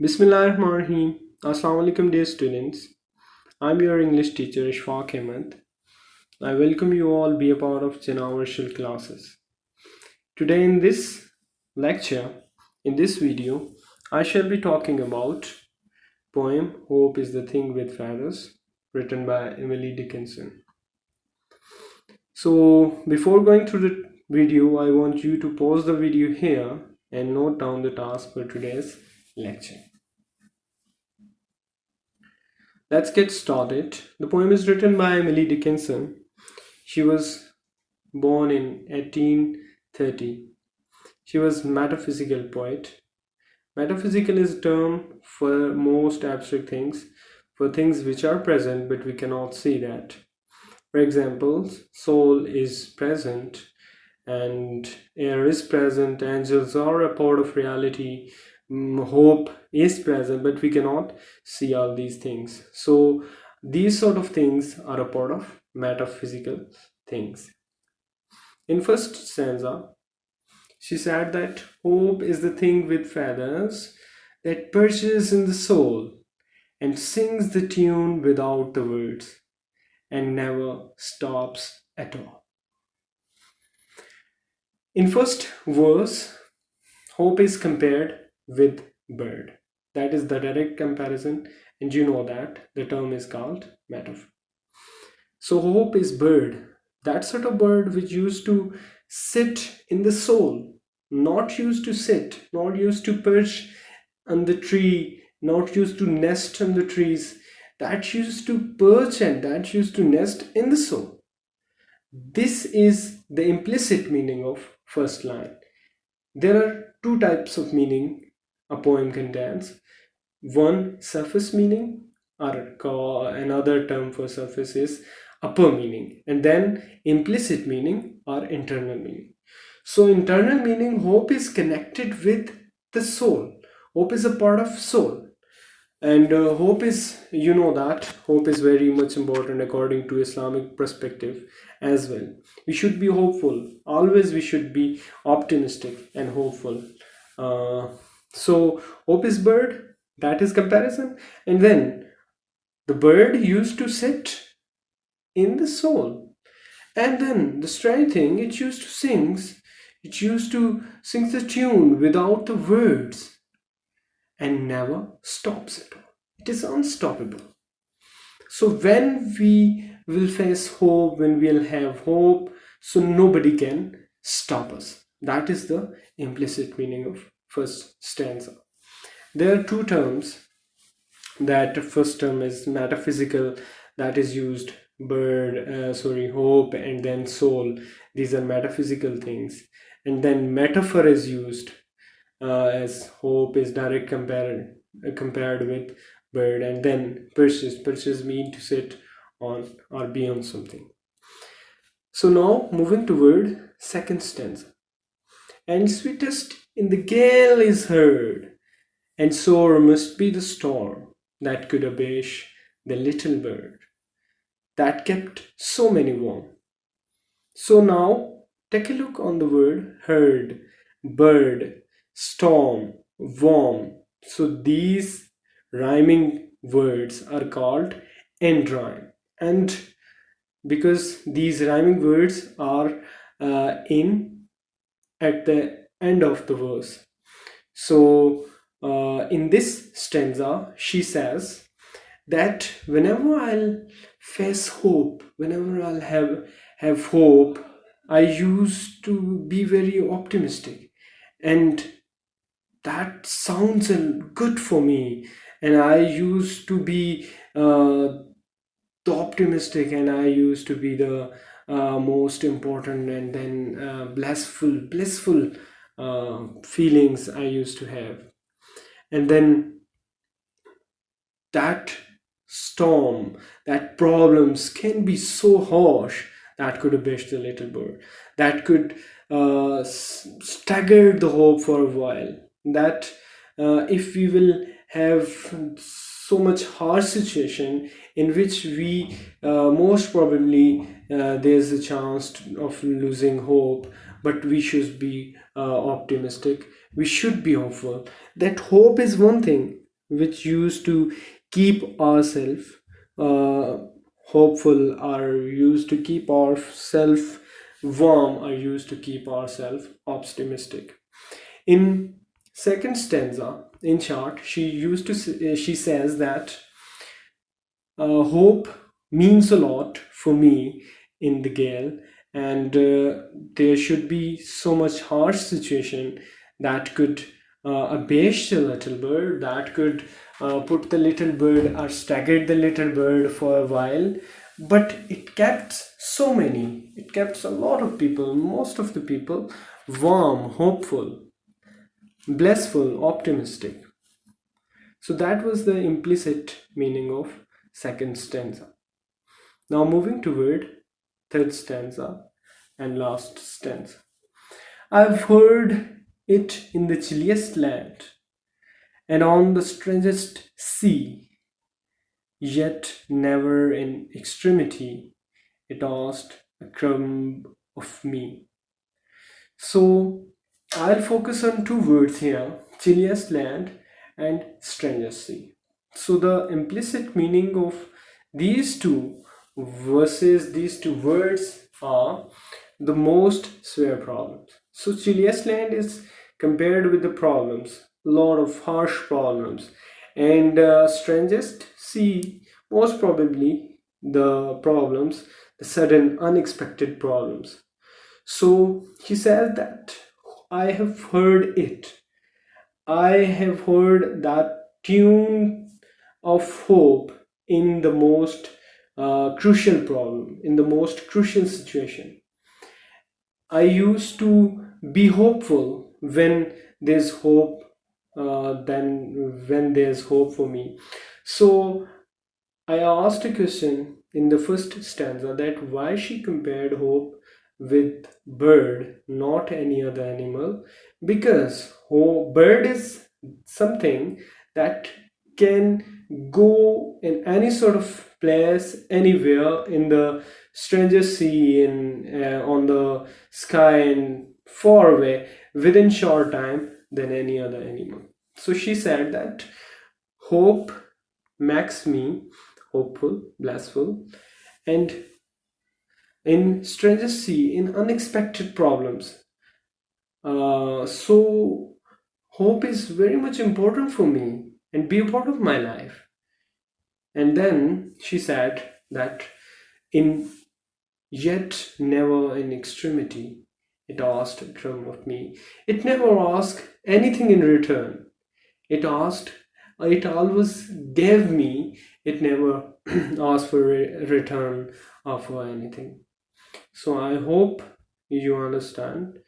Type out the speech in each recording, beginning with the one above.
Bismillahirrahmanirrahim. Assalamu alaikum, dear students. I'm your English teacher Ishfaq Ahmed. I welcome you all be a part of Jinnah Virtual Classes. Today in this lecture, in this video, I shall be talking about poem Hope is the Thing with Feathers, written by Emily Dickinson. So before going through the video, I want you to pause the video here and note down the task for today's lecture. Let's get started. The poem is written by Emily Dickinson. She was born in 1830. She was a metaphysical poet. Metaphysical is a term for most abstract things, for things which are present but we cannot see that. For example, soul is present and air is present, angels are a part of reality, hope is present, but we cannot see all these things. So these sort of things are a part of metaphysical things. In first stanza, she said that hope is the thing with feathers that perches in the soul and sings the tune without the words and never stops at all. In first verse, hope is compared with bird. That is the direct comparison, and you know that the term is called metaphor. So hope is bird, that sort of bird which used to sit in the soul, not used to sit, not used to perch on the tree, not used to nest on the trees, that used to perch and that used to nest in the soul. This is the implicit meaning of first line. There are two types of meaning a poem contains. One, surface meaning, or another term for surface is upper meaning, and then implicit meaning or internal meaning. So internal meaning, hope is connected with the soul. Hope is a part of soul, and hope is, you know that hope is very much important according to Islamic perspective as well. We should be hopeful always. We should be optimistic and hopeful. So hope is bird, that is comparison, and then the bird used to sit in the soul, and then the strange thing, it used to sing the tune without the words and never stops at all. It is unstoppable. So when we will face hope, when we'll have hope, so nobody can stop us. That is the implicit meaning of first stanza. There are two terms. That first term is metaphysical, that is used hope, and then soul. These are metaphysical things. And then metaphor is used as hope is direct compared with bird, and then perches mean to sit on or be on something. So now moving toward second stanza. And sweetest in the gale is heard, and sore must be the storm that could abase the little bird that kept so many warm. So now take a look on the word heard, bird, storm, warm. So these rhyming words are called end rhyme, and because these rhyming words are at the end of the verse. So in this stanza, she says that whenever I'll face hope, whenever I'll have hope, I used to be very optimistic, and that sounds good for me. And I used to be the optimistic, and I used to be the most important, and then blissful feelings I used to have. And then that storm, that problems can be so harsh that could abase the little bird, that could stagger the hope for a while, that if we will have so much harsh situation in which we most probably there's a chance of losing hope, but we should be optimistic, we should be hopeful. That hope is one thing, which used to keep ourselves uh, hopeful, are used to keep ourselves warm, are used to keep ourselves optimistic. In second stanza, in short, she says that hope means a lot for me in the gale, and there should be so much harsh situation that could abase the little bird, that could put the little bird or staggate the little bird for a while. But it kept a lot of people, most of the people, warm, hopeful, blissful, optimistic. So that was the implicit meaning of second stanza. Now moving toward third stanza and last stanza. I've heard it in the chilliest land and on the strangest sea, yet never in extremity it asked a crumb of me. So I'll focus on two words here, chilliest land and strangest sea. So the implicit meaning of these two verses, these two words are the most severe problems. So chilliest land is compared with the problems, a lot of harsh problems, and strangest sea, most probably the problems, the sudden unexpected problems. So he said that I have heard it. I have heard that tune of hope in the most crucial problem, in the most crucial situation. I used to be hopeful when there's hope, then when there's hope for me. So I asked a question in the first stanza that why she compared hope with bird, not any other animal, because bird is something that can go in any sort of place, anywhere, in the strangest sea, in on the sky, and far away, within short time than any other animal. So she said that hope makes me hopeful, blissful, and in strangest sea, in unexpected problems. So hope is very much important for me and be a part of my life. And then she said that in yet never in extremity, it asked a crumb of me. It never asked anything in return. It asked, it always gave me, it never asked for return or for anything. So I hope you understand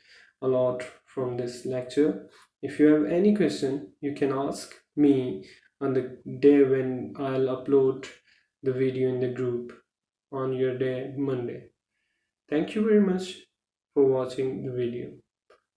a lot from this lecture. If you have any question, you can ask me on the day when I'll upload the video in the group on your day, Monday. Thank you very much for watching the video.